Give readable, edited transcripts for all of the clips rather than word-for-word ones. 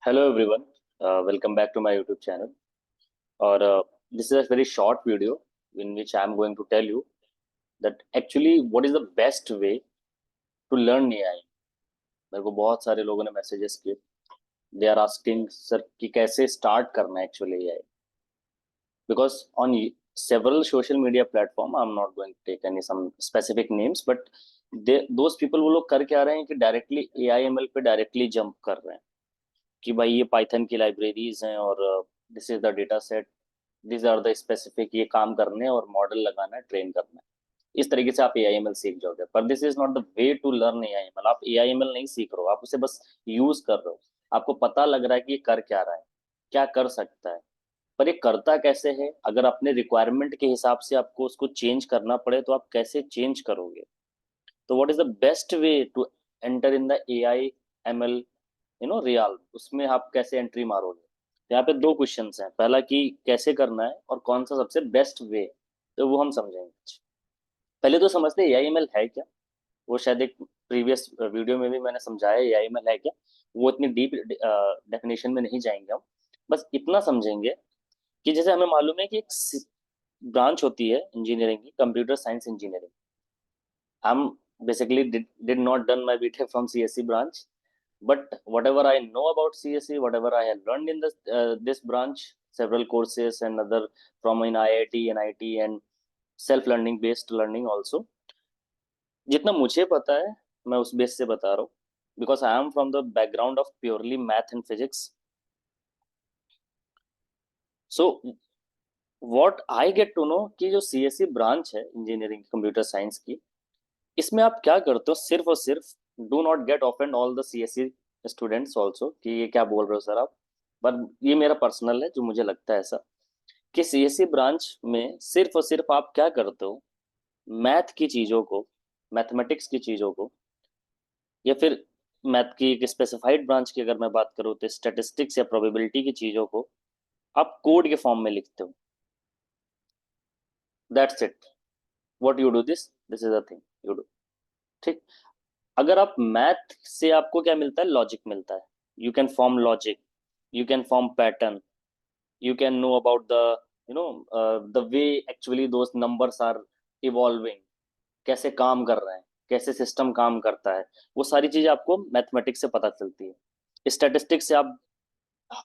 Hello everyone, welcome back to my YouTube channel. Or this is a very short video in which I am going to tell you that actually what is the best way to learn AI. मेरे को बहुत सारे लोगों ने messages किए. They are asking sir कि कैसे start करना है actually AI. Because on several social media platform, I'm not going to take any some specific names, but those people वो लोग कर क्या रहे हैं कि डायरेक्टली AI ML पे डायरेक्टली जंप कर रहे हैं कि भाई ये पाइथन की लाइब्रेरीज हैं और this is the data set, this are the specific, ये काम करने हैं और मॉडल लगाना है, ट्रेन करना है. इस तरीके से आप AIML सीख जाओगे, पर this is not the way to learn AIML. आप AIML नहीं सीख रहे हो, आप उसे बस यूज कर रहे हो. आपको पता लग रहा है कि ये कर क्या रहा है, क्या कर सकता है, पर ये करता कैसे है. अगर अपने रिक्वायरमेंट के हिसाब से आपको उसको चेंज करना पड़े तो आप कैसे चेंज करोगे. तो what is the best way to enter in the AIML real, उसमें आप कैसे एंट्री मारोगे. तो यहाँ पे दो क्वेश्चंस हैं. पहला कि कैसे करना है और कौन सा सबसे बेस्ट वे, तो वो हम समझेंगे. पहले तो समझते हैं AIML है क्या. वो शायद एक प्रीवियस वीडियो में भी मैंने समझाया AIML है क्या. वो इतनी डीप डेफिनेशन में नहीं जाएंगे हम. बस इतना समझेंगे कि जैसे हमें मालूम है कि एक ब्रांच होती है इंजीनियरिंग की, कंप्यूटर साइंस इंजीनियरिंग. हम basically did not done my BTech from CSE branch. But whatever I know about CSE, whatever I have learned in this branch, several courses and other from in IIT, NIT and self-learning based learning also. जितना मुझे पता है मैं उस base से बता रहा हूँ. Because I am from the background of purely math and physics. So what I get to know कि जो CSE branch है इंजीनियरिंग कंप्यूटर साइंस की, इसमें आप क्या करते हो सिर्फ और सिर्फ. Do not gate offend all the CSE students also कि ये क्या बोल रहे हो सर आप. पर ये मेरा पर्सनल है जो मुझे लगता है ऐसा, कि CSE ब्रांच में सिर्फ और सिर्फ आप क्या करते हो, मैथ की चीज़ों को, मैथमेटिक्स की चीज़ों को, या फिर मैथ की एक स्पेसिफाइड ब्रांच की अगर मैं बात करूँ तो स्टैटिस्टिक्स या प्रोबेबिलिटी की चीज़ों को आप कोड के फॉर्म में लिखते हो. That's it. What you do, this is a thing you do. ठीक. अगर आप मैथ से आपको क्या मिलता है, लॉजिक मिलता है. You can form logic, you can form pattern, you can know about the the way actually those numbers are evolving, कैसे काम कर रहे हैं, कैसे सिस्टम काम करता है. वो सारी चीजें आपको मैथमेटिक्स से पता चलती है. स्टैटिस्टिक्स से आप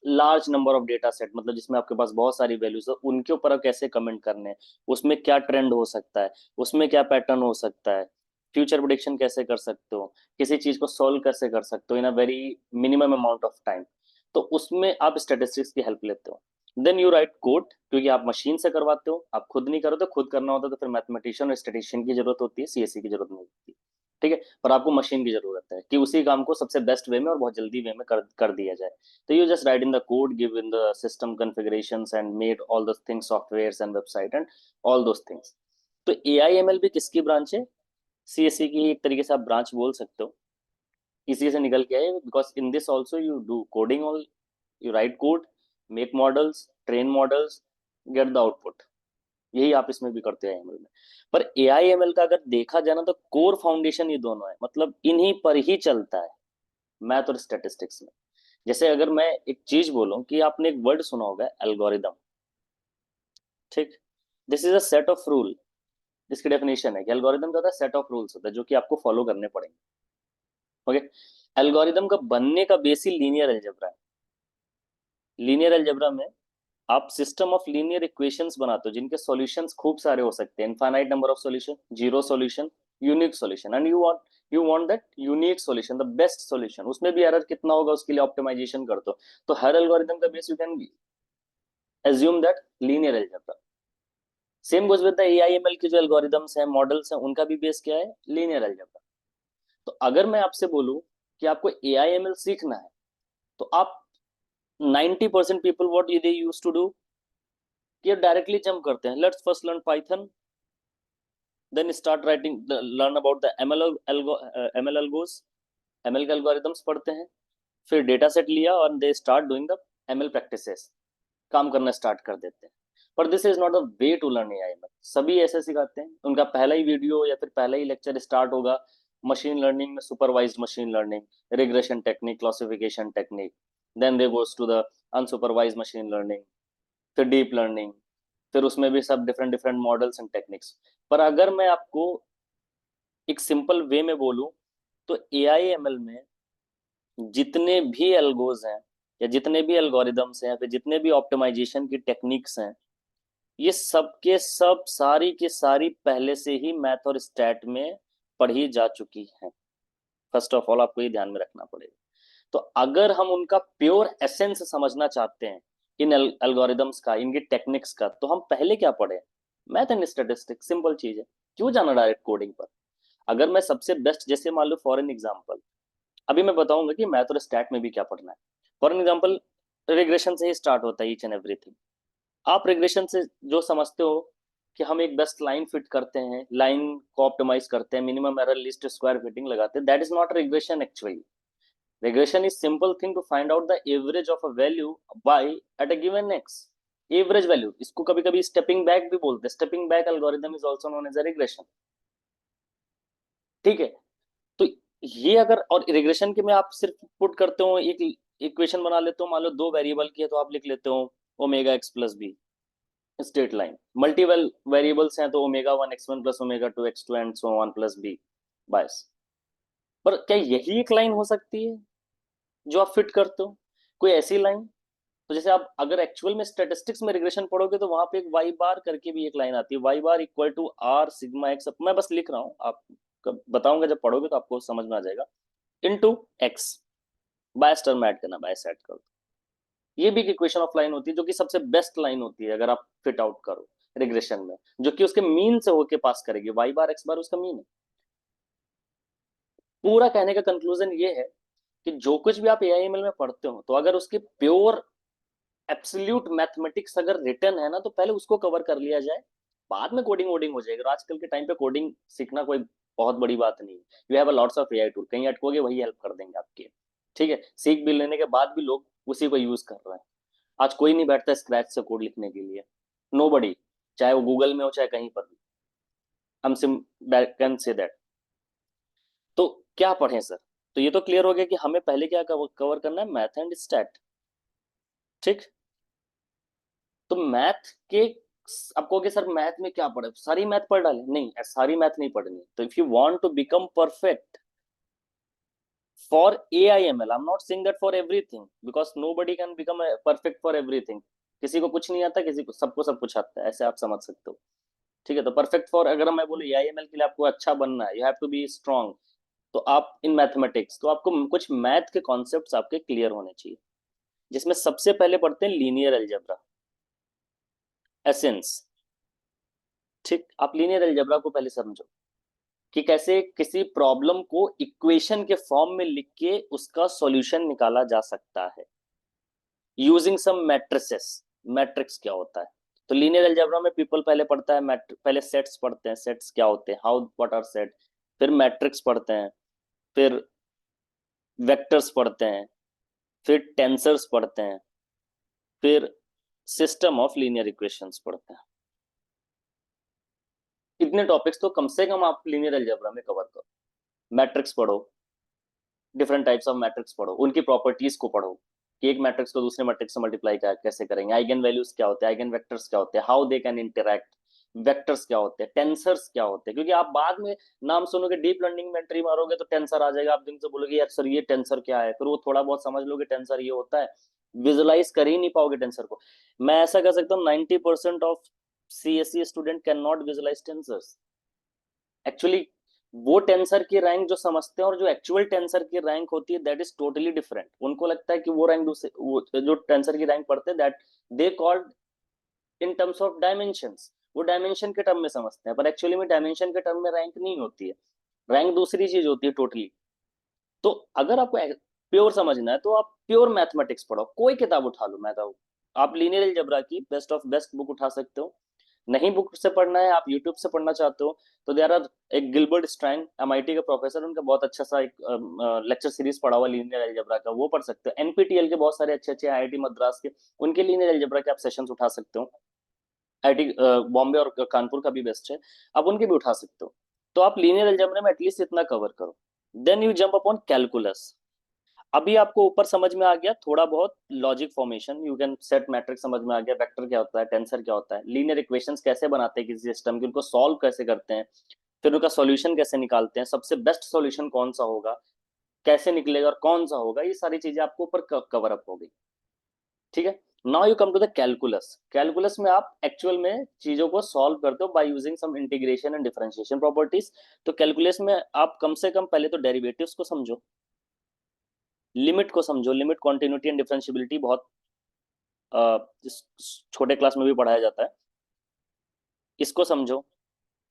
large number of data set, मतलब जिसमें आपके पास बहुत सारी वैल्यूज है, उनके ऊपर आप कैसे कमेंट करने हैं, उसमें क्या ट्रेंड हो सकता है, उसमें क्या पैटर्न हो सकता है, फ्यूचर प्रोडिक्शन कैसे कर सकते हो, किसी चीज को सॉल्व कैसे कर सकते हो in a very minimum amount of time. तो उसमें आप स्टैटिस्टिक्स की हेल्प लेते हो. देन यू राइट कोड, क्योंकि आप मशीन से करवाते हो, आप खुद नहीं करो. तो खुद करना होता है तो फिर मैथमेटिशियन और स्टेटिशियन की जरूरत होती है, CSE की जरूरत नहीं होती. ठीक है. पर आपको मशीन की जरूरत है कि उसी काम को सबसे बेस्ट वे में और बहुत जल्दी वे में कर दिया जाए. तो you just write in the code, give in the system configurations and made all those things, softwares and website and all those things. तो AIML भी किसकी ब्रांच है, CSE की ही एक तरीके से आप ब्रांच बोल सकते हो. इसी से निकल के आए, because in this also you do coding all, you right code, make models, train models, get the output. यही आप इसमें भी करते हैं AIML में. पर AIML का अगर देखा जाए ना तो कोर फाउंडेशन ये दोनों है, मतलब इन्हीं पर ही चलता है, मैथ और स्टेटिस्टिक्स में. जैसे अगर मैं एक चीज बोलूं कि आपने एक वर्ड सुना होगा एल्गोरिदम. ठीक. This is a set of rule. जिसकी डेफिनेशन है कि एल्गोरिदम का होता है सेट ऑफ रूल्स होता है जो कि आपको फॉलो करने पड़ेंगे. ओके. एल्गोरिदम का बनने का बेसिक लीनियर अलजेब्रा है. लीनियर अलजेब्रा में आप सिस्टम ऑफ लीनियर इक्वेशंस बनाते हो जिनके सॉल्यूशंस खूब सारे हो सकते हैं, infinite number of solution, zero solution, unique solution. And you want that unique solution, the best solution. उसमें भी एरर कितना होगा उसके लिए ऑप्टिमाइजेशन कर दो. तो हर एल्गोरिदम का base you can assume that linear algebra. Same goes with the AIML के जो एल्गोरिदम्स हैं, मॉडल्स हैं, उनका भी बेस क्या है, लीनियर अलजेब्रा. तो अगर मैं आपसे बोलूं कि आपको AIML सीखना है तो आप 90% people what they use to do कि डायरेक्टली जंप करते हैं. Let's first learn Python, then start writing, learn about the ML algos, ML के एल्गोरिदम्स पढ़ते हैं, फिर डेटा सेट लिया और they start doing the ML practices, काम करना स्टार्ट कर देते हैं. पर this is not a way to learn AIML. सभी ऐसे सिखाते हैं. उनका पहला ही वीडियो या फिर पहला ही लेक्चर स्टार्ट होगा मशीन लर्निंग में, supervised machine learning, regression technique, classification technique, then they goes to the unsupervised machine learning, फिर डीप लर्निंग, फिर उसमें भी सब different different models and techniques. पर अगर मैं आपको एक सिंपल वे में बोलूं तो AI ML में जितने भी एल्गोज हैं या जितने भी एल्गोरिदम्स हैं या फिर जितने भी ऑप्टिमाइजेशन की टेक्निक्स हैं, ये सब के सब सारी की सारी पहले से ही मैथ और स्टैट में पढ़ी जा चुकी हैं। फर्स्ट ऑफ ऑल आपको ये ध्यान में रखना पड़ेगा। तो अगर हम उनका प्योर एसेंस समझना चाहते हैं इन एल्गोरिदम्स का, इनकी टेक्निक्स का, तो हम पहले क्या पढ़े? मैथ एंड स्टेटिस्टिक्स, सिंपल चीज है। क्यों जाना डायरेक्ट कोडिंग पर? अगर मैं सबसे बेस्ट, जैसे मान लो फॉर एन एग्जाम्पल, अभी मैं बताऊंगा कि मैथ और स्टैट में भी क्या पढ़ना है। फॉर एन एग्जाम्पल, रिग्रेशन से ही स्टार्ट होता है ईच एंड एवरीथिंग। आप रिग्रेशन से जो समझते हो कि हम एक बेस्ट लाइन फिट करते हैं, लाइन को ऑप्टिमाइज करते हैं, minimum error list square fitting लगाते हैं, that is not regression actually. Regression is simple thing to find out the average of a value y at a given x. Average value, इसको कभी कभी stepping back भी बोलते हैं। Stepping back algorithm is also known as a regression. ठीक है। तो ये अगर, और रिग्रेशन के में आप सिर्फ पुट करते हो, एक इक्वेशन बना लेते हो, मान लो दो वेरिएबल की है तो आप लिख लेते हो omega x plus b, straight line. Multiple variables हैं तो omega 1 x1 plus omega 2 x2 and so on plus b bias. पर क्या यही एक लाइन हो सकती है जो आप फिट करते हो? कोई ऐसी लाइन? तो जैसे आप अगर एक्चुअल में स्टेटिस्टिक्स में रिग्रेशन पढ़ोगे तो वहां पे एक वाई बार करके भी एक लाइन आती है, Y bar equal to R sigma X. मैं बस लिख रहा हूँ, आप बताऊंगा जब पढ़ोगे तो आपको समझ में आ जाएगा। इनटू एक्स, बायस टर्म ऐड करना, बायस ऐड करो। ये भी एक इक्वेशन ऑफ लाइन होती है जो कि सबसे बेस्ट लाइन होती है अगर आप फिट आउट करो रिग्रेशन में, जो कि उसके मीन से होके पास करेगी। वाई बार एक्स बार उसका मीन है। पूरा कहने का कंक्लूजन ये है कि जो कुछ भी आप AI ML में पढ़ते हो, तो अगर उसके प्योर एब्सोल्यूट मैथमेटिक्स अगर रिटर्न है ना, तो पहले उसको कवर कर लिया जाए, बाद में कोडिंग वोडिंग हो जाएगी। और आजकल के टाइम पे कोडिंग सीखना कोई बहुत बड़ी बात नहीं है। You have a lots of AI tool, कहीं अटकोगे वही हेल्प कर देंगे आपके। ठीक है, सीख भी लेने के बाद भी लोग उसी को यूज कर रहे हैं। आज कोई नहीं बैठता स्क्रैच से कोड लिखने के लिए, नो बडी, चाहे वो गूगल में हो चाहे कहीं पर भी। हम सिम कैन से दैट। तो क्या पढ़ें सर? तो ये तो क्लियर हो गया कि हमें पहले क्या कवर करना है, मैथ एंड स्टैट। ठीक। तो मैथ के, आप कहोगे सर मैथ में क्या पढ़े, सारी मैथ पढ़ डाले? नहीं, सारी मैथ नहीं पढ़नी। तो if you want to become perfect for AI ML, I am not saying that for everything, because nobody can become perfect for everything. किसी को कुछ नहीं आता, किसी को सबको सब कुछ आता है, ऐसे आप समझ सकते हो। ठीक है। तो परफेक्ट फॉर, अगर मैं बोलूँ AI ML के लिए आपको अच्छा बनना है, you have to be strong, तो आप इन मैथमेटिक्स, तो आपको कुछ मैथ के कॉन्सेप्ट्स आपके क्लियर होने चाहिए, जिसमें सबसे पहले पढ़ते हैं लीनियर अलजेब्रा, एसेंस। ठीक। आप लीनियर अलजेब्रा को पहले समझो कि कैसे किसी प्रॉब्लम को इक्वेशन के फॉर्म में लिख के उसका सॉल्यूशन निकाला जा सकता है यूजिंग सम मैट्रिसेस। मैट्रिक्स क्या होता है? तो लीनियर अलजेब्रा में पीपल पहले पढ़ता है पहले सेट्स पढ़ते हैं, सेट्स क्या होते हैं, हाउ व्हाट आर सेट, फिर मैट्रिक्स पढ़ते हैं, फिर वेक्टर्स पढ़ते हैं, फिर टेंसर्स पढ़ते हैं, फिर सिस्टम ऑफ लीनियर इक्वेशंस पढ़ते हैं। इतने टॉपिक्स तो कम से कम आप लीनियर अलजेब्रा में कवर करो। मैट्रिक्स पढ़ो, डिफरेंट टाइप्स ऑफ मैट्रिक्स पढ़ो, उनकी प्रॉपर्टीज को पढ़ो कि एक मैट्रिक्स को दूसरे मैट्रिक्स से मल्टीप्लाई कैसे करेंगे, आइगन वैल्यूज क्या होते हैं, आइगन वेक्टर्स क्या होते हैं, how they can interact, vectors क्या होते हैं, टेंसर्स क्या होते हैं। क्योंकि आप बाद में नाम सुनोगे, डीप लर्निंग में एंट्री मारोगे तो टेंसर आ जाएगा, आप दिन से बोलोगे यार सर ये टेंसर क्या है, फिर वो थोड़ा बहुत समझ लोगे टेंसर ये होता है, विजुलाइज कर ही नहीं पाओगे टेंसर को। मैं ऐसा कह सकता हूँ 90% of CSE student can not visualise tensors. Actually वो टेंसर की रैंक जो समझते हैं और जो एक्चुअल टेंसर की रैंक होती है, दैट इज टोटली डिफरेंट। उनको लगता है कि वो रैंक दूसरे, वो जो टेंसर की रैंक पढ़ते हैं, that they called in terms of dimensions, वो डायमेंशन के टर्म में समझते हैं, पर एक्चुअली में डायमेंशन के टर्म में रैंक नहीं होती है, रैंक दूसरी चीज होती है टोटली। तो अगर आपको प्योर समझना है तो आप प्योर मैथमेटिक्स पढ़ो, कोई किताब उठा लो। मैं तो, आप लीनियर अलजेब्रा की बेस्ट ऑफ बेस्ट बुक उठा सकते हो। नहीं बुक से पढ़ना है, आप यूट्यूब से पढ़ना चाहते हो, तो देयर आर, एक गिलबर्ट स्ट्रैंग MIT का प्रोफेसर, उनका बहुत अच्छा सा एक लेक्चर सीरीज पढ़ा हुआ लीनियर अलजेब्रा का, वो पढ़ सकते हो। NPTEL के बहुत सारे अच्छे अच्छे IIT मद्रास के, उनके लीनियर अलजेब्रा के आप सेशंस उठा सकते हो। IIT बॉम्बे और कानपुर का भी बेस्ट है, आप उनके भी उठा सकते हो। तो आप लीनियर अलजेब्रा में एटलीस्ट इतना कवर करो, then you jump upon calculus. अभी आपको ऊपर समझ में आ गया थोड़ा बहुत logic formation, you can set matrix समझ में आ गया, वेक्टर क्या होता है, टेंसर क्या होता है, लीनियर इक्वेशंस कैसे बनाते हैं किसी सिस्टम की, उनको सॉल्व कैसे करते हैं, फिर उनका सॉल्यूशन कैसे निकालते हैं, सबसे बेस्ट सॉल्यूशन कौन सा होगा, कैसे निकलेगा और कौन सा होगा, ये सारी चीजें आपको ऊपर कवर अप हो गई। ठीक है, now you come to the calculus. Calculus में आप एक्चुअल में चीजों को सॉल्व करते हो by using some integration and differentiation properties. तो कैलकुलस में आप कम से कम पहले तो डेरिवेटिव्स को समझो, लिमिट को समझो, लिमिट कॉन्टिन्यूटी एंड डिफरेंशियबिलिटी बहुत छोटे क्लास में भी पढ़ाया जाता है, इसको समझो,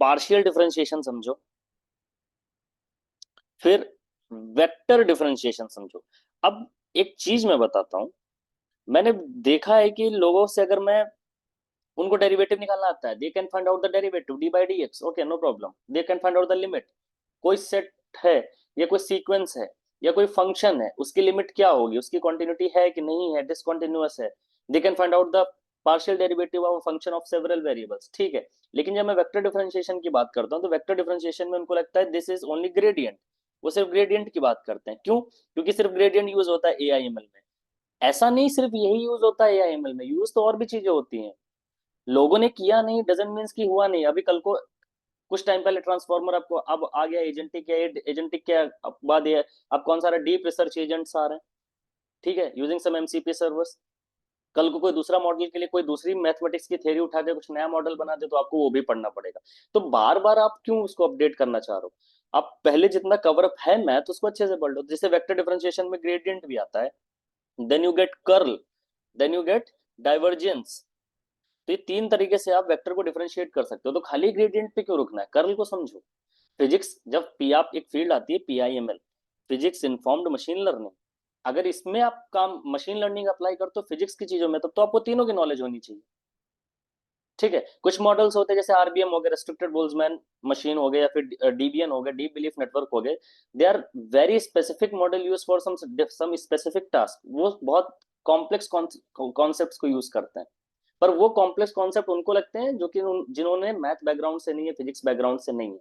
पार्शियल डिफरेंशिएशन समझो, फिर वेक्टर डिफरेंशिएशन समझो। अब एक चीज मैं बताता हूं, मैंने देखा है कि लोगों से अगर मैं, उनको डेरिवेटिव निकालना आता है, they can find out the derivative D by D X, okay no problem, they can find out the limit. कोई सेट है या कोई सीक्वेंस है या कोई फंक्शन है, उसकी लिमिट क्या होगी, उसकी कॉन्टिन्यूटी है कि नहीं है, डिसकॉन्टिन्यूअस है, they can find out the partial derivative of function of several variables, ठीक है। लेकिन जब मैं वेक्टर डिफरेंशिएशन की बात करता हूँ तो वेक्टर डिफरेंशिएशन में उनको लगता है दिस इज ओनली ग्रेडियंट, वो सिर्फ ग्रेडियंट की बात करते हैं। क्यों? क्योंकि सिर्फ ग्रेडियंट यूज होता है एआईएमएल में। ऐसा नहीं, सिर्फ यही यूज होता है एआईएमएल में, यूज तो और भी चीजें होती हैं। लोगों ने किया नहीं डजंट मीन्स कि हुआ नहीं। अभी कल को कुछ टाइम पहले ट्रांसफॉर्मर आपको अब आ गया, एजेंटिक या एजेंटिक के बाद ये अब कौन सा रहा, डीप रिसर्च एजेंट्स आ रहे हैं, ठीक है, यूजिंग सम एमसीपी सर्वर्स। कल को कोई दूसरा मॉडल के लिए कोई दूसरी मैथमेटिक्स की थ्योरी उठा के कुछ नया मॉडल बना दे तो आपको वो भी पढ़ना पड़ेगा। तो बार बार आप क्यों उसको अपडेट करना चाह रहे हो? आप पहले जितना कवर अप है मैथ उसको अच्छे से पढ़ लो। जैसे वेक्टर डिफरेंशिएशन में ग्रेडियंट भी आता है, then you get curl, then you get divergence. तो ये तीन तरीके से आप वेक्टर को डिफरेंशिएट कर सकते हो। तो खाली ग्रेडियंट पे क्यों रुकना है, कर्ल को समझो। फिजिक्स जब पी आप एक फील्ड आती है पीआईएमएल, फिजिक्स इन्फॉर्म्ड मशीन लर्निंग, अगर इसमें आप काम मशीन लर्निंग अप्लाई करते हो फिजिक्स की चीजों में, तब तो आपको तीनों की नॉलेज होनी चाहिए। ठीक है, कुछ मॉडल्स होते हैं जैसे आरबीएम हो गए, रेस्ट्रिक्टेड बोल्ट्जमैन मशीन हो गए, या फिर डीबीएन हो गए, डीप बिलीफ नेटवर्क हो गए, they are very specific model use for some specific task. वो बहुत कॉम्प्लेक्स कॉन्सेप्ट्स को यूज करते हैं, पर वो कॉम्प्लेक्स कॉन्सेप्ट उनको लगते हैं जो कि जिन्होंने मैथ बैकग्राउंड से नहीं है, फिजिक्स बैकग्राउंड से नहीं है।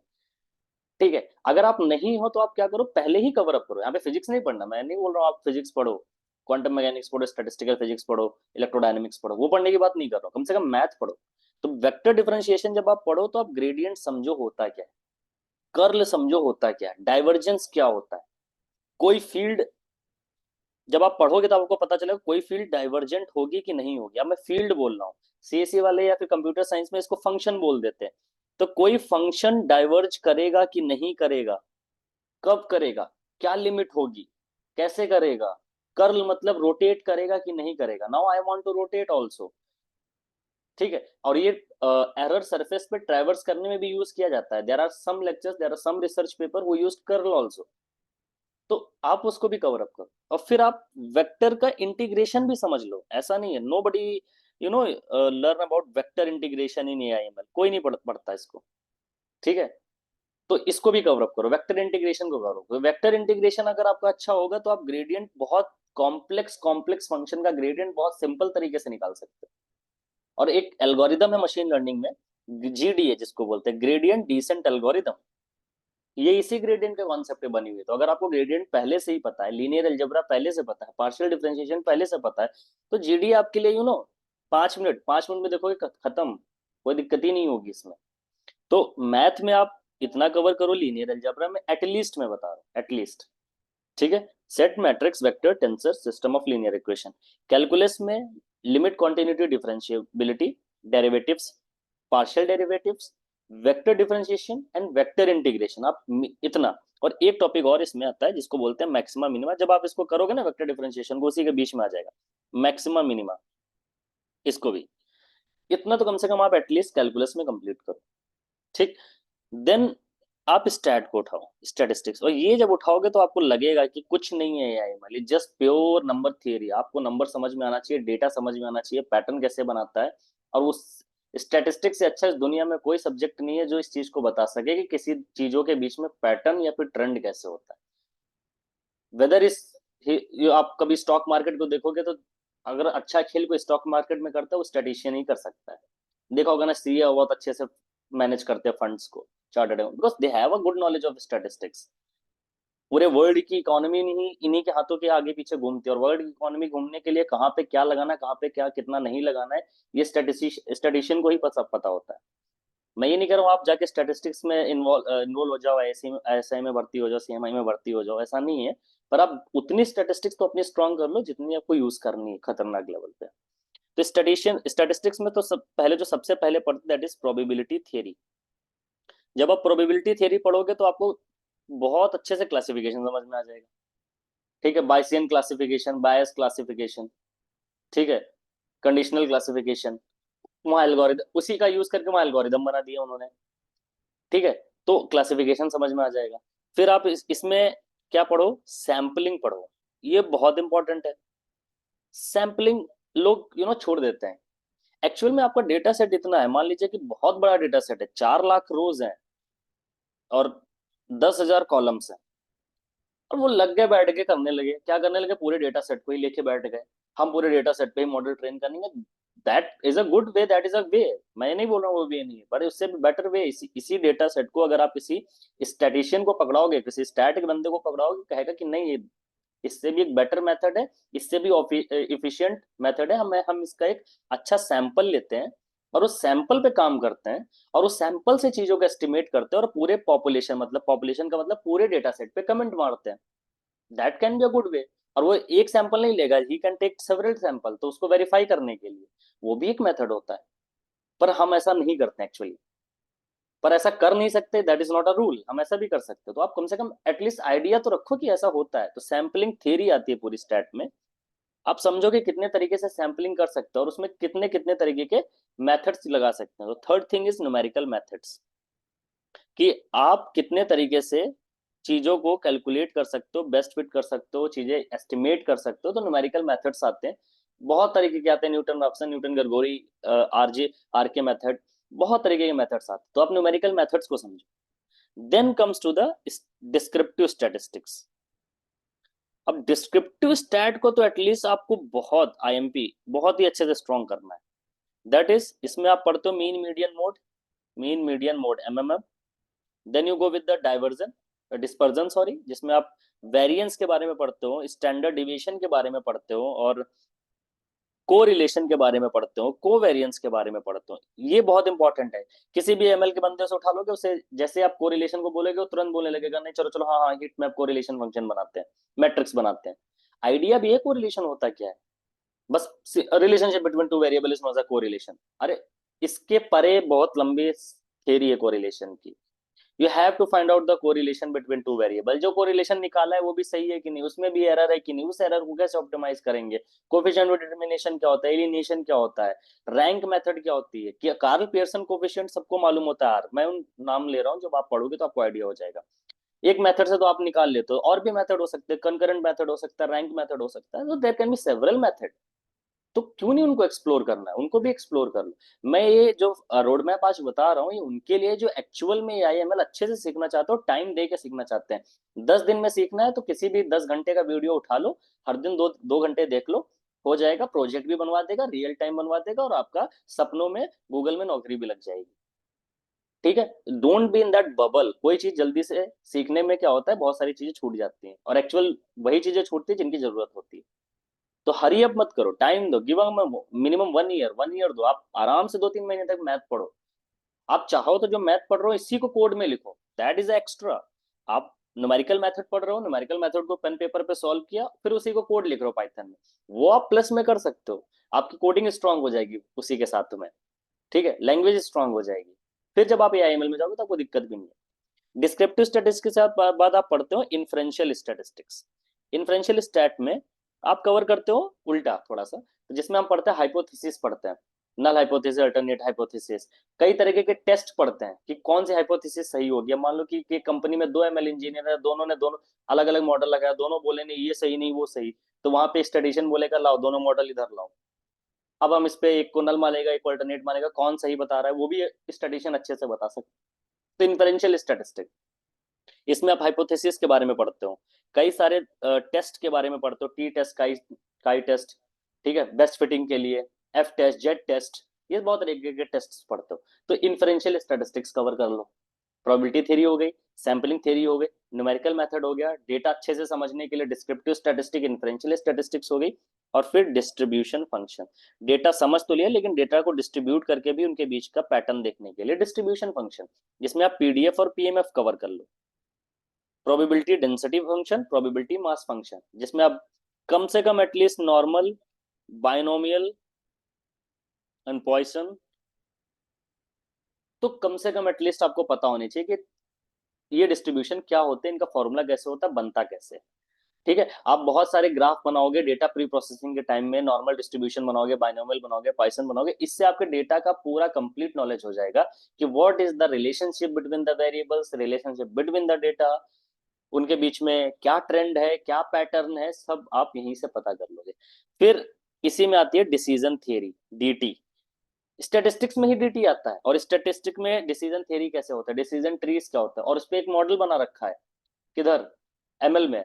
ठीक है, अगर आप नहीं हो तो आप क्या करो, पहले ही कवर अप करो। यहाँ पे फिजिक्स नहीं पढ़ना, मैं नहीं बोल रहा हूँ आप फिजिक्स पढ़ो, क्वांटम मैकेनिक्स पढ़ो, स्टैटिस्टिकल फिजिक्स पढ़ो, इलेक्ट्रोडायनेमिक्स पढ़ो, वो पढ़ने की बात नहीं कर रहा हूँ, कम से कम मैथ पढ़ो। तो वेक्टर डिफरेंशिएशन जब आप पढ़ो तो आप ग्रेडियंट समझो होता क्या है, कर्ल समझो होता क्या है, डाइवर्जेंस क्या होता है। कोई फील्ड जब आप पढ़ोगे तो आपको पता चलेगा कोई फील्ड डाइवर्जेंट होगी कि नहीं होगी। अब मैं फील्ड बोल रहा हूँ, सीएससी वाले या फिर कंप्यूटर साइंस में इसको फंक्शन बोल देते हैं। तो कोई फंक्शन डाइवर्ज करेगा कि नहीं करेगा, कब करेगा, क्या लिमिट होगी, कैसे करेगा, कर्ल मतलब रोटेट करेगा कि नहीं करेगा, now I want to rotate also. ठीक है, और ये एरर सरफेस पे ट्रैवर्स करने में भी यूज किया जाता है। There are some lectures, there are some research paper who used curl also. तो आप उसको भी कवर अप करो, और फिर आप वेक्टर का इंटीग्रेशन भी समझ लो। ऐसा नहीं है, nobody learn about vector integration in AIML, कोई नहीं पढ़ता इसको। ठीक है, तो इसको भी कवर अप करो, वेक्टर इंटीग्रेशन को करो। वेक्टर इंटीग्रेशन अगर आपका अच्छा होगा तो आप ग्रेडियंट बहुत कॉम्प्लेक्स कॉम्प्लेक्स फंक्शन का ग्रेडियंट बहुत सिंपल तरीके से निकाल सकते हो। और एक एल्गोरिदम है मशीन लर्निंग में, जीडीए जिसको बोलते हैं, ग्रेडियंट डिसेंट एल्गोरिदम, ये इसी ग्रेडियंट के कॉन्सेप्ट पे बनी हुई है। तो अगर आपको ग्रेडियंट पहले से ही पता है, लीनियर अलजेब्रा पहले से पता है, पार्शियल डिफरेंशिएशन पहले से पता है, तो जीडीए आपके लिए 5 मिनट में देखोगे खत्म, कोई दिक्कत ही नहीं होगी इसमें। तो मैथ में आप इतना कवर करो, लीनियर अलजेब्रा में एटलीस्ट मैं बता रहा हूँ, एटलीस्ट। ठीक है, set matrix vector tensor system of linear equation. Calculus में limit continuity differentiability, derivatives, partial derivatives, vector differentiation and vector integration, आप इतना। और एक टॉपिक और इसमें आता है जिसको बोलते हैं मैक्सिमा मिनिमा। जब आप इसको करोगे ना वेक्टर डिफरेंशिएशन को, उसी के बीच में आ जाएगा मैक्सिमा मिनिमा, इसको भी। इतना तो कम से कम आप एटलीस्ट कैलकुलस में कंप्लीट करो। ठीक, देन आप स्टैट को उठाओ, स्टैटिस्टिक्स। और ये जब उठाओगे तो आपको लगेगा कि कुछ नहीं है एआई वाली, जस्ट प्योर नंबर थियरी। आपको नंबर समझ में आना चाहिए, डेटा समझ में आना चाहिए, पैटर्न कैसे बनाता है। और उस स्टैटिस्टिक्स से अच्छा इस दुनिया में कोई सब्जेक्ट नहीं है जो इस चीज को बता सके कि किसी चीजों के बीच में पैटर्न या फिर ट्रेंड कैसे होता है। वेदर इस आप कभी स्टॉक मार्केट को देखोगे तो अगर अच्छा खेल कोई स्टॉक मार्केट में करता है वो स्टैटिशियन ही कर सकता है। देखा होगा ना, सीए बहुत अच्छे से मैनेज करते हैं फंड्स को, chartered, because they have a good knowledge of statistics. पूरे वर्ल्ड की इकोनॉमी नहीं इन्हीं के हाथों के आगे पीछे घूमती है, और वर्ल्ड की इकोनॉमी घूमने के लिए कहाँ पे क्या लगाना है, कहाँ पे क्या कितना नहीं लगाना है, ये स्टैटिस्टिशियन को ही पता होता है। मैं ये नहीं कह रहा हूँ आप जाके स्टैटिस्टिक्स में इन्वॉल्व हो जाओ, ऐसे में भर्ती हो जाओ, सीएमआई में भर्ती हो जाओ, ऐसा नहीं है। पर आप उतनी स्टैटिस्टिक्स तो अपनी स्ट्रांग कर लो जितनी आपको यूज करनी है खतरनाक लेवल पे। तो स्टैटिस्टिक्स में तो सबसे पहले पढ़ते दैट इज प्रोबेबिलिटी थियरी। जब आप प्रोबेबिलिटी थियरी पढ़ोगे तो आपको बहुत अच्छे से क्लासिफिकेशन समझ में आ जाएगा। ठीक है, बायसियन क्लासिफिकेशन, बायस क्लासिफिकेशन, ठीक है, कंडीशनल क्लासिफिकेशन, वहाँ एल्गोरिदम उसी का यूज करके वहाँ एल्गोरिदम बना दिया उन्होंने। ठीक है, तो क्लासिफिकेशन समझ में आ जाएगा। फिर आप इसमें क्या पढ़ो, सैम्पलिंग पढ़ो। ये बहुत इंपॉर्टेंट है। सैम्पलिंग लोग छोड़ देते हैं। एक्चुअल में आपका डेटा सेट इतना है, मान लीजिए कि बहुत बड़ा डेटा सेट है, 4 लाख रोज है और 10,000 कॉलम्स हैं, और वो लग गए बैठ के करने लगे, क्या करने लगे, पूरे डेटा सेट को ही लेके बैठ गए। हम पूरे डेटा सेट पे ही मॉडल ट्रेन करेंगे। That is a good way, that is a way. मैं नहीं बोल रहा हूँ वो वे नहीं है, बट उससे भी बेटर वे, इसी डेटा सेट को अगर आप किसी स्टैटिशियन को पकड़ाओगे, किसी स्टैटिक बंदे को पकड़ाओगे, कहेगा कि नहीं ये इससे भी एक बेटर मेथड है, इससे भी इफिशियंट मेथड है, हम इसका एक अच्छा सैंपल लेते हैं और उस सैंपल पे काम करते हैं, और उस सैंपल से चीजों का एस्टिमेट करते हैं, और पूरे पॉपुलेशन का मतलब पूरे डेटा सेट पे कमेंट मारते हैं। That can be a good way. और वो एक सैंपल नहीं लेगा, he can take several sample, तो उसको वेरीफाई करने के लिए वो भी एक मेथड होता है। पर हम ऐसा नहीं करते एक्चुअली। पर ऐसा कर नहीं सकते, that is not a rule, हम ऐसा भी कर सकते, तो आप कम से कम एटलीस्ट आइडिया तो रखो कि ऐसा होता है। तो सैम्पलिंग थ्योरी आती है पूरी स्टैट में। आप समझोगे कितने तरीके से सैम्पलिंग कर सकते हो और उसमें कितने कितने तरीके के मेथड्स लगा सकते हैं। तो third thing is numerical methods, कि आप कितने तरीके से चीजों को कैलकुलेट कर सकते हो, बेस्ट फिट कर सकते हो, चीजें एस्टिमेट कर सकते हो। तो न्यूमेरिकल मेथड्स आते हैं, बहुत तरीके के आते हैं, Newton Raphson, Newton गरगोरी, RJ are के मेथड, बहुत तरीके के मेथड्स आते हैं। तो आप न्यूमेरिकल मेथड्स को समझो। Then comes to the descriptive statistics. अब डिस्क्रिप्टिव स्टैट को तो एटलीस्ट आपको बहुत आईएमपी बहुत ही अच्छे से स्ट्रॉन्ग करना है। दैट इज, इसमें आप पढ़ते हो mean median mode MMM. Then you go with the diversion dispersion sorry, जिसमें आप वेरिएंस के बारे में पढ़ते हो, स्टैंडर्ड डिविएशन के बारे में पढ़ते हो, और को रिलेशन के बारे में पढ़ते हो, को वेरिएंस के बारे में पढ़ते हो। ये बहुत इंपॉर्टेंट है। किसी भी एमएल के बंदे से उठा लोगे, उसे जैसे आप को रिलेशन को बोलेगे वो तुरंत बोलने लगेगा, नहीं चलो चलो हाँ हाँ हिट मैप को रिलेशन फंक्शन बनाते हैं, मैट्रिक्स बनाते हैं। आइडिया भी है को रिलेशन होता क्या है, बस relationship between two variable is not अ को रिलेशन। अरे इसके परे बहुत लंबी थ्योरी है कोरिलेशन की। You have to find out the correlation between two variable. जो कोरिलेशन निकाला है वो भी सही है कि नहीं, उसमें भी एरर है कि नहीं, उस एरर को कैसे ऑप्टिमाइज करेंगे, कोफिशिएंट डिटर्मिनेशन क्या होता है, एलिनेशन क्या होता है, रैंक मेथड क्या होती है, कि कार्ल पियर्सन कोफिशिएंट सबको मालूम होता है। मैं उन नाम ले रहा हूँ, जब आप पढ़ोगे तो आपको आइडिया हो जाएगा। एक मेथड से तो आप निकाल लेते हो, और भी मेथड हो सकते हैं, कंकरेंट मेथड हो सकता है, रैंक मेथड हो सकता है, तो there can be several method. तो क्यों नहीं उनको एक्सप्लोर करना है, उनको भी एक्सप्लोर कर लो। मैं ये जो रोड मैप आज बता रहा हूँ, ये उनके लिए जो एक्चुअल में आईएमएल अच्छे से सीखना चाहते हो, टाइम दे के सीखना चाहते हैं। 10 दिन में सीखना है तो किसी भी 10 घंटे का वीडियो उठा लो, हर दिन दो दो घंटे देख लो, हो जाएगा। प्रोजेक्ट भी बनवा देगा, रियल टाइम बनवा देगा, और आपका सपनों में गूगल में नौकरी भी लग जाएगी। ठीक है, don't be in that bubble. कोई चीज जल्दी से सीखने में क्या होता है, बहुत सारी चीजें छूट जाती हैं, और एक्चुअल वही चीजें छूटती है जिनकी जरूरत होती है। तो हरी अप मत करो, टाइम दो, गिव मिनिमम 1 ईयर, 1 ईयर दो। आप आराम से 2-3 महीने तक मैथ पढ़ो। आप चाहो तो जो मैथ पढ़ रहे हो इसी को कोड में लिखो, दैट इज एक्स्ट्रा। आप न्यूमेरिकल मेथड पढ़ रहे हो, न्यूमेरिकल मेथड को पेन पेपर पे सॉल्व किया, फिर उसी को कोड लिख रहे हो पाइथन में, वो आप प्लस में कर सकते हो। आपकी कोडिंग स्ट्रांग हो जाएगी उसी के साथ में। ठीक है, लैंग्वेज स्ट्रांग हो जाएगी। फिर जब आप एआईएमएल में जाओगे तो आपको दिक्कत भी नहीं है। डिस्क्रिप्टिव स्टैटिस्टिक्स के साथ बाद आप पढ़ते हो इन्फ्रेंशियल स्टैटिस्टिक्स। इन्फ्रेंशियल स्टैट में आप कवर करते हो उल्टा थोड़ा सा, तो जिसमें हम पढ़ते हैं हाइपोथेसिस पढ़ते हैं, नल हाइपोथेसिस, अल्टरनेट हाइपोथेसिस, कई तरीके के टेस्ट पढ़ते हैं कि कौन सी हाइपोथेसिस सही होगी। मान लो कि कंपनी में 2 एमएल इंजीनियर है, दोनों ने दोनों अलग अलग मॉडल लगाया, दोनों बोले नहीं ये सही नहीं वो सही, तो वहां पे स्टैटिशियन बोलेगा लाओ दोनों मॉडल इधर लाओ। अब हम इस पे एक को नल मानेगा, एक को अल्टरनेट मानेगा, कौन सही बता रहा है वो भी स्टैटिशियन अच्छे से बता सकते। तो इन्फरेंशियल स्टैटिस्टिक्स, इसमें आप हाइपोथेसिस के बारे में पढ़ते हो, कई सारे टेस्ट के बारे में पढ़ते हो, टी टेस्ट, काई टेस्ट, ठीक है, बेस्ट फिटिंग के लिए, एफ टेस्ट, जेड टेस्ट, ये बहुत तरीके के टेस्ट पढ़ते हो। तो इन्फरेंशियल स्टैटिस्टिक्स कवर कर लो। प्रोबेबिलिटी थ्योरी हो गई, सैम्पलिंग थ्योरी हो गई, न्यूमेरिकल मेथड हो गया, डेटा अच्छे से समझने के लिए डिस्क्रिप्टिव स्टैटिस्टिक, इन्फ्रेंशियल स्टैटिस्टिक्स हो गई, और फिर डिस्ट्रीब्यूशन फंक्शन। डेटा समझ तो लिया, लेकिन डेटा को डिस्ट्रीब्यूट करके भी उनके बीच का पैटर्न देखने के लिए डिस्ट्रीब्यूशन फंक्शन, जिसमें आप पीडीएफ और पीएमएफ कवर कर लो। Probability density function, probability mass function, जिसमें आप कम से कम at least normal, binomial and Poisson, तो कम से कम एटलीस्ट आपको पता होनी चाहिए कि ये डिस्ट्रीब्यूशन क्या होते हैं, इनका फॉर्मूला कैसे होता है, बनता कैसे है। ठीक है, आप बहुत सारे ग्राफ बनाओगे डेटा प्री प्रोसेसिंग के टाइम में, नॉर्मल डिस्ट्रीब्यूशन बनाओगे, बाइनोमियल बनाओगे, पाइथन बनाओगे, इससे आपके डेटा का पूरा कंप्लीट नॉलेज हो जाएगा कि what is the relationship between the variables, relationship between the data, उनके बीच में क्या ट्रेंड है, क्या पैटर्न है, सब आप यहीं से पता कर लोगे। फिर इसी में आती है डिसीजन थियरी, डीटी। स्टैटिस्टिक्स में ही डीटी आता है, और स्टैटिस्टिक में डिसीजन थियरी कैसे होता है, डिसीजन ट्रीज क्या होता है, और उस पर एक मॉडल बना रखा है, किधर, एमएल में,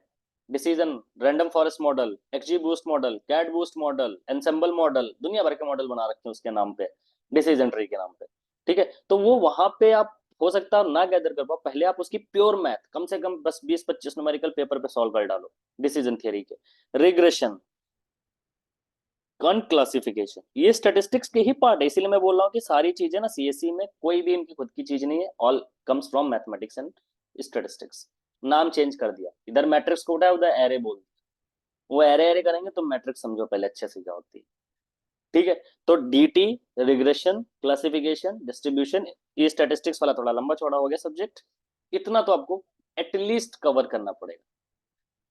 decision random forest model, XG boost model, cat boost model, ensemble model, दुनिया भर के मॉडल बना रखे हैं उसके नाम पे, डिसीजन ट्री के नाम पे। ठीक है, तो वो वहां पे आप हो सकता है ना गैदर कर पाओ, पहले आप उसकी प्योर मैथ कम से कम बस 20-25 न्यूमेरिकल पेपर पे सॉल्व कर डालो डिसीजन थियरी के। रिग्रेशन, कॉन्ट क्लासिफिकेशन, ये स्टैटिस्टिक्स के ही पार्ट है, इसीलिए मैं बोल रहा हूँ कि सारी चीजें ना सीएससी में कोई भी इनकी खुद की चीज नहीं है, all comes from mathematics and statistics. नाम चेंज कर दिया, इधर मैट्रिक्स को उठाया, उधर एरे बोल, वो एरे एरे करेंगे तो मैट्रिक्स समझो पहले अच्छे से क्या होती है। ठीक है, तो डीटी, रिग्रेशन, क्लासिफिकेशन, डिस्ट्रीब्यूशन, ये स्टैटिस्टिक्स वाला थोड़ा लंबा चौड़ा हो गया सब्जेक्ट, इतना तो आपको एटलीस्ट कवर करना पड़ेगा।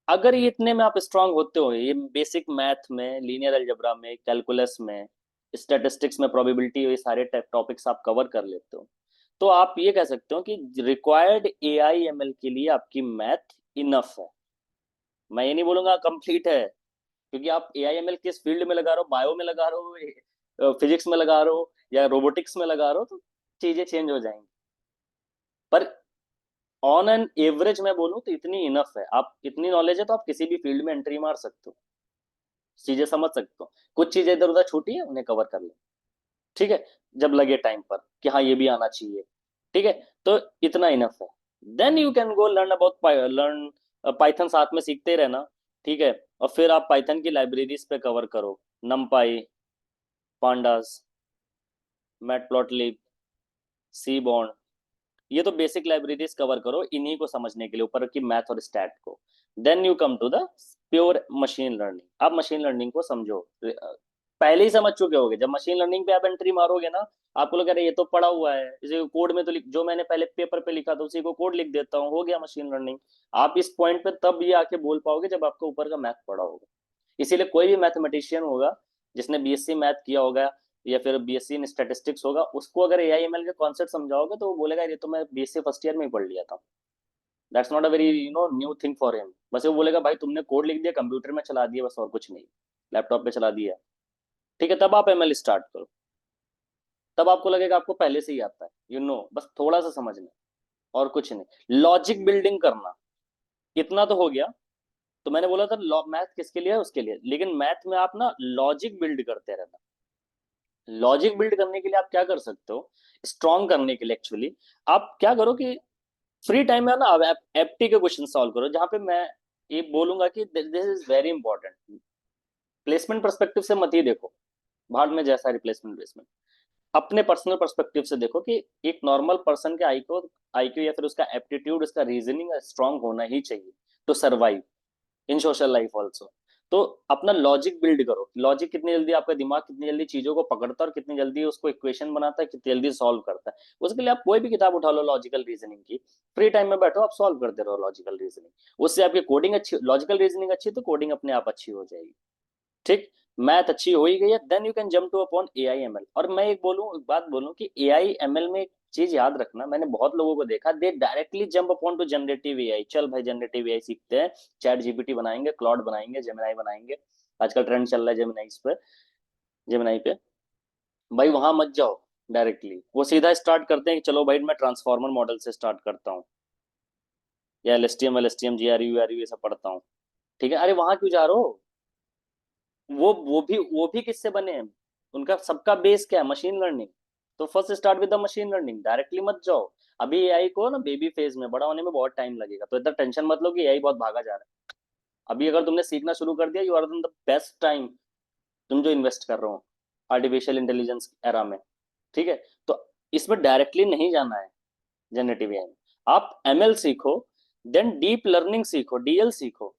अगर ये इतने में आप स्ट्रांग होते हो, ये बेसिक मैथ में, लीनियर अलजेब्रा में, कैलकुलस में, स्टैटिस्टिक्स में, प्रोबेबिलिटी, ये सारे टॉपिक्स आप कवर कर लेते हो, तो आप ये कह सकते हो कि रिक्वायर्ड एआई एमएल के लिए आपकी मैथ इनफ है। मैं ये नहीं बोलूंगा कंप्लीट है, क्योंकि आप एआई एमएल किस फील्ड में लगा रहे हो, बायो में लगा रहे हो, फिजिक्स में लगा रहे हो, या रोबोटिक्स में लगा रहे हो, तो चीजें चेंज हो जाएंगी। पर ऑन एन एवरेज मैं बोलूं तो इतनी इनफ है, आप इतनी नॉलेज है तो आप किसी भी फील्ड में एंट्री मार सकते हो, चीजें समझ सकते हो, कुछ चीजें इधर उधर छूटी है उन्हें कवर कर ले। ठीक है, जब लगे टाइम पर कि हाँ ये भी आना चाहिए। ठीक है, तो इतना इनफ है। Then you can go learn about learn Python, साथ में सीखते रहना। ठीक है, और फिर आप पाइथन की लाइब्रेरीज पे कवर करो, नमपाई, पांडास, मैटप्लॉटलिब, सीबॉन्ड, ये तो बेसिक लाइब्रेरीज कवर करो इन्हीं को समझने के लिए, ऊपर की मैथ और स्टैट को। Then you come to the pure machine learning. आप मशीन लर्निंग को समझो, पहले ही समझ चुके होगे, जब मशीन लर्निंग पे आप एंट्री मारोगे ना, आपको लग रहा है ये तो पढ़ा हुआ है, इसे कोड में तो जो मैंने पहले पेपर पे लिखा था उसी को कोड लिख देता हूँ, हो गया मशीन लर्निंग। आप इस पॉइंट पे तब ये आके बोल पाओगे जब आपको ऊपर का मैथ पढ़ा होगा। इसीलिए कोई भी मैथमेटिशियन होगा जिसने बीएससी मैथ किया होगा, या फिर बीएससी इन स्टैटिस्टिक्स होगा, उसको अगर एआईएमएल के कॉन्सेप्ट समझाओगे तो वो बोलेगा ये तो मैं बीएससी फर्स्ट ईयर में ही पढ़ लिया था। That's not a very new thing for him. बस वो बोलेगा भाई तुमने कोड लिख दिया, कंप्यूटर में चला दिया, बस और कुछ नहीं, लैपटॉप पे चला दिया। ठीक है, तब आप एमएल स्टार्ट करो, तब आपको लगेगा आपको पहले से ही आता है, बस थोड़ा सा समझना, और कुछ नहीं। लॉजिक बिल्डिंग करना, इतना तो हो गया। तो मैंने बोला था मैथ किसके लिए है, उसके लिए, लेकिन मैथ में आप ना लॉजिक बिल्ड करते रहना। लॉजिक बिल्ड करने के लिए आप क्या कर सकते हो, स्ट्रॉन्ग करने के लिए एक्चुअली आप क्या करो कि फ्री टाइम में ना आप एप्टी के क्वेश्चन सॉल्व करो, जहां पे मैं ये बोलूंगा कि this is very important. Placement perspective से मत ही देखो, भाग में जैसा रिप्लेसमेंट प्लेसमेंट, अपने पर्सनल पर्सपेक्टिव से देखो कि एक नॉर्मल पर्सन के आईक्यू या फिर उसका एप्टीट्यूड, उसका रीजनिंग स्ट्रांग होना ही चाहिए to survive in social life also. तो अपना लॉजिक बिल्ड करो, लॉजिक कितनी जल्दी, आपका दिमाग कितनी जल्दी चीजों को पकड़ता है और कितनी जल्दी उसको इक्वेशन बनाता है, कितनी जल्दी सॉल्व करता है। उसके लिए आप कोई भी किताब उठा लो लॉजिकल रीजनिंग की, फ्री टाइम में बैठो आप सॉल्व करते रहो लॉजिकल रीजनिंग, उससे आपकी कोडिंग अच्छी, लॉजिकल रीजनिंग अच्छी तो कोडिंग अपने आप अच्छी हो जाएगी। ठीक, मैथ अच्छी हो ही गई है, then you can jump to upon AI ML. और मैं एक बात बोलूं कि एआई एमएल में एक चीज याद रखना, मैंने बहुत लोगों को देखा, दे directly jump upon two generative AI, चल भाई जनरेटिव एआई सीखते हैं, चैट जीपीटी बनाएंगे, क्लॉड बनाएंगे, जेमिनाई बनाएंगे, आजकल ट्रेंड चल रहा है जेमिनाई पे, जेमिनाई पे। भाई वहां मत जाओ डायरेक्टली, वो सीधा स्टार्ट करते हैं कि चलो भाई मैं ट्रांसफॉर्मर मॉडल से स्टार्ट करता हूँ, या एलएसटीएम जीआरयू ये सब पढ़ता हूँ। ठीक है, अरे वहां क्यों जा रहे हो, वो भी किससे बने हैं, उनका सबका बेस क्या है, मशीन लर्निंग। तो first start with the machine learning, directly मत जाओ। अभी एआई को ना बेबी फेज में, बड़ा होने में बहुत टाइम लगेगा, तो इतना टेंशन मत लो कि एआई बहुत भागा जा रहा है। अभी अगर तुमने सीखना शुरू कर दिया, you are the best time, तुम जो इन्वेस्ट कर रहे हो आर्टिफिशियल इंटेलिजेंस एरा में। ठीक है, तो इसमें डायरेक्टली नहीं जाना है जनरेटिव एआई में। आप एमएल सीखो, देन डीप लर्निंग सीखो, डीएल सीखो।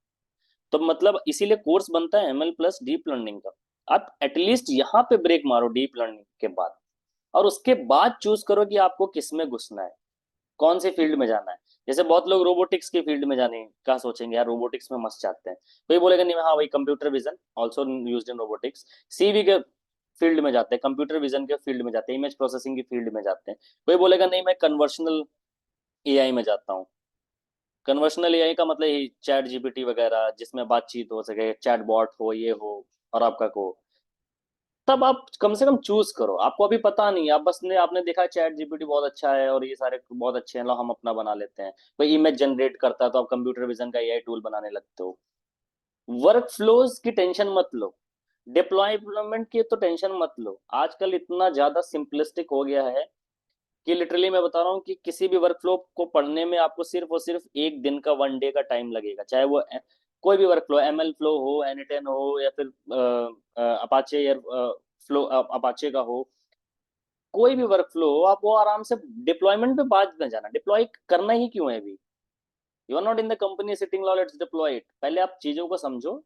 तो मतलब इसीलिए कोर्स बनता है एमएल प्लस डीप लर्निंग का। आप एटलीस्ट यहाँ पे ब्रेक मारो डीप लर्निंग के बाद, और उसके बाद चूज करो कि आपको किस में घुसना है, कौन से फील्ड में जाना है। जैसे बहुत लोग रोबोटिक्स के फील्ड में जाने का सोचेंगे, यार रोबोटिक्स में मस्त चाहते हैं, कोई बोलेगा नहीं हाँ भाई computer vision also used in robotics, CV के फील्ड में जाते हैं, कंप्यूटर विजन के फील्ड में जाते हैं, इमेज प्रोसेसिंग की फील्ड में जाते हैं। कोई बोलेगा नहीं मैं कन्वर्शनल एआई में जाता हूँ। कन्वर्सनल एआई का मतलब ही चैट जीपीटी वगैरह, जिसमें बातचीत हो सके, चैट बॉट हो, ये हो, और आपका को। तब आप कम से कम चूज करो। आपको अभी पता नहीं, आप बस ने आपने देखा चैट जीपीटी बहुत अच्छा है और ये सारे बहुत अच्छे हैं, लो हम अपना बना लेते हैं। कोई इमेज जनरेट करता है तो आप कंप्यूटर विजन का एआई टूल बनाने लगते हो। वर्क फ्लोज की टेंशन मत लो, डिप्लॉयमेंट की तो टेंशन मत लो। आजकल इतना ज्यादा सिंपलिस्टिक हो गया है कि लिटरली मैं बता रहा हूँ कि किसी भी वर्कफ्लो को पढ़ने में आपको सिर्फ और सिर्फ एक दिन का, वन डे का टाइम लगेगा। चाहे वो कोई भी वर्कफ्लो, एमएल फ्लो हो, एनीटेन हो, या फिर अपाचे या फ्लो अपाचे का हो, कोई भी वर्कफ्लो हो, आप वो आराम से डिप्लॉयमेंट पे बाद में जाना। डिप्लॉय करना ही क्यों है अभी? You are not in the company sitting लो लेट्स डिप्लॉय इट। पहले आप चीजों को समझो,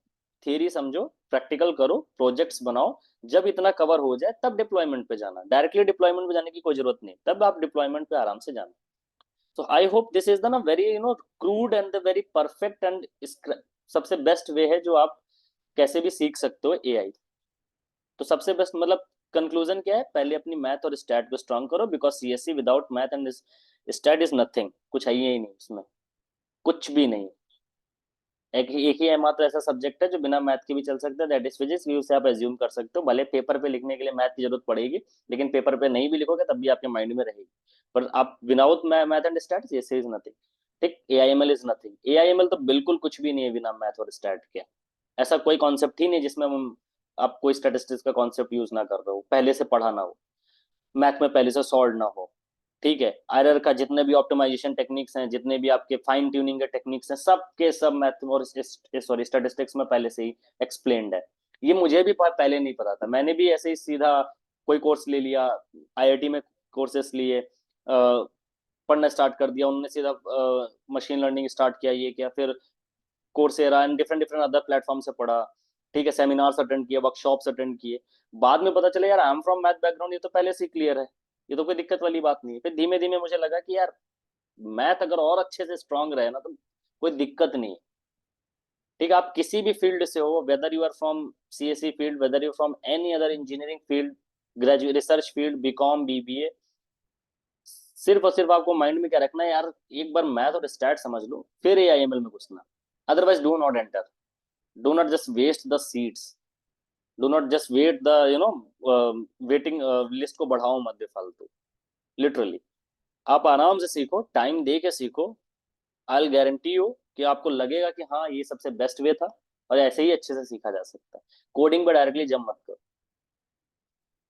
थियरी समझो, प्रैक्टिकल करो, प्रोजेक्ट्स बनाओ। जब इतना कवर हो जाए तब डिप्लॉयमेंट पे जाना। डायरेक्टली डिप्लॉयमेंट पे जाने की कोई जरूरत नहीं, तब आप डिप्लॉयमेंट पे आराम से जाना। So I hope this is the ना very crude and the very perfect and सबसे बेस्ट वे है जो आप कैसे भी सीख सकते हो एआई। तो सबसे बेस्ट मतलब कंक्लूजन क्या है, पहले अपनी मैथ और स्टैट को स्ट्रांग करो, because CSC without math and stat is nothing. कुछ है ही नहीं उसमें, कुछ भी नहीं। एक ही है मात्र ऐसा सब्जेक्ट है जो बिना मैथ के भी चल सकता है, दैट इज फिजिक्स। भी उसे आप एज्यूम कर सकते हो, भले पेपर पे लिखने के लिए मैथ की जरूरत पड़ेगी, लेकिन पेपर पे नहीं भी लिखोगे तब भी आपके माइंड में रहेगी। पर आप विदाउट मैथ एंड स्टैट्स ये इज नथिंग। ठीक, एआईएमएल इज नथिंग। एआईएमएल तो बिल्कुल कुछ भी नहीं है बिना मैथ और स्टैट के। ऐसा कोई कॉन्सेप्ट ही नहीं जिसमें आप कोई स्टेटिस्टिक्स का कॉन्सेप्ट यूज ना कर रहे हो, पहले से पढ़ा ना हो, मैथ में पहले से सॉल्व ना हो। ठीक है, एरर का जितने भी ऑप्टिमाइजेशन टेक्निक्स हैं, जितने भी आपके फाइन ट्यूनिंग के टेक्निक्स हैं, सब के सब मैथ और सॉरी स्टैटिस्टिक्स में पहले से ही एक्सप्लेन्ड है। ये मुझे भी पहले नहीं पता था, मैंने भी ऐसे ही सीधा कोई कोर्स ले लिया, आईआईटी में कोर्सेस लिए, पढ़ना स्टार्ट कर दिया। उन्होंने सीधा मशीन लर्निंग स्टार्ट किया, ये किया, फिर Coursera and different different other platform से पढ़ा। ठीक है, सेमिनार्स अटेंड किए, वर्कशॉप्स अटेंड किए। बाद में पता चला यार I am from math background, ये तो पहले से क्लियर है, ये तो कोई दिक्कत वाली बात नहीं है। फिर धीमे धीमे मुझे लगा कि यार मैथ अगर और अच्छे से स्ट्रांग रहे ना तो कोई दिक्कत नहीं है। ठीक है, आप किसी भी फील्ड से हो, whether you are from CSC field, whether you from any other engineering field, graduate research field, BCom, BBA, सिर्फ और सिर्फ आपको माइंड में क्या रखना है यार, एक बार मैथ और स्टैट समझ लो फिर एआईएमएल में घुसना। Otherwise do not enter, do not just waste the seats, do not just wait the waiting list को बढ़ाओ मत दे फालतू। लिटरली आप आराम से सीखो, टाइम दे के सीखो। आई गारंटी यू कि आपको लगेगा कि हाँ ये सबसे बेस्ट वे था, और ऐसे ही अच्छे से सीखा जा सकता है। कोडिंग पर डायरेक्टली जंप मत करो।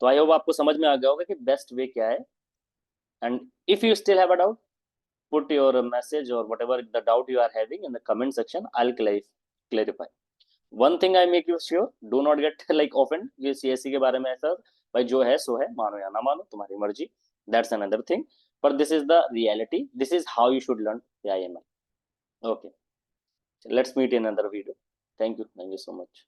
तो आई होप आपको समझ में आ गया होगा कि बेस्ट वे क्या है। And if you still have a doubt, put your message or whatever the doubt you are having in the comment section, I'll clarify. One thing I make you sure, do not get like offend ये CSC के बारे में ऐसा भाई जो है सो है, मानो या ना मानो तुम्हारी मर्जी, that's another thing, but this is the reality, this is how you should learn the IML. Okay, let's meet in another video. Thank you so much.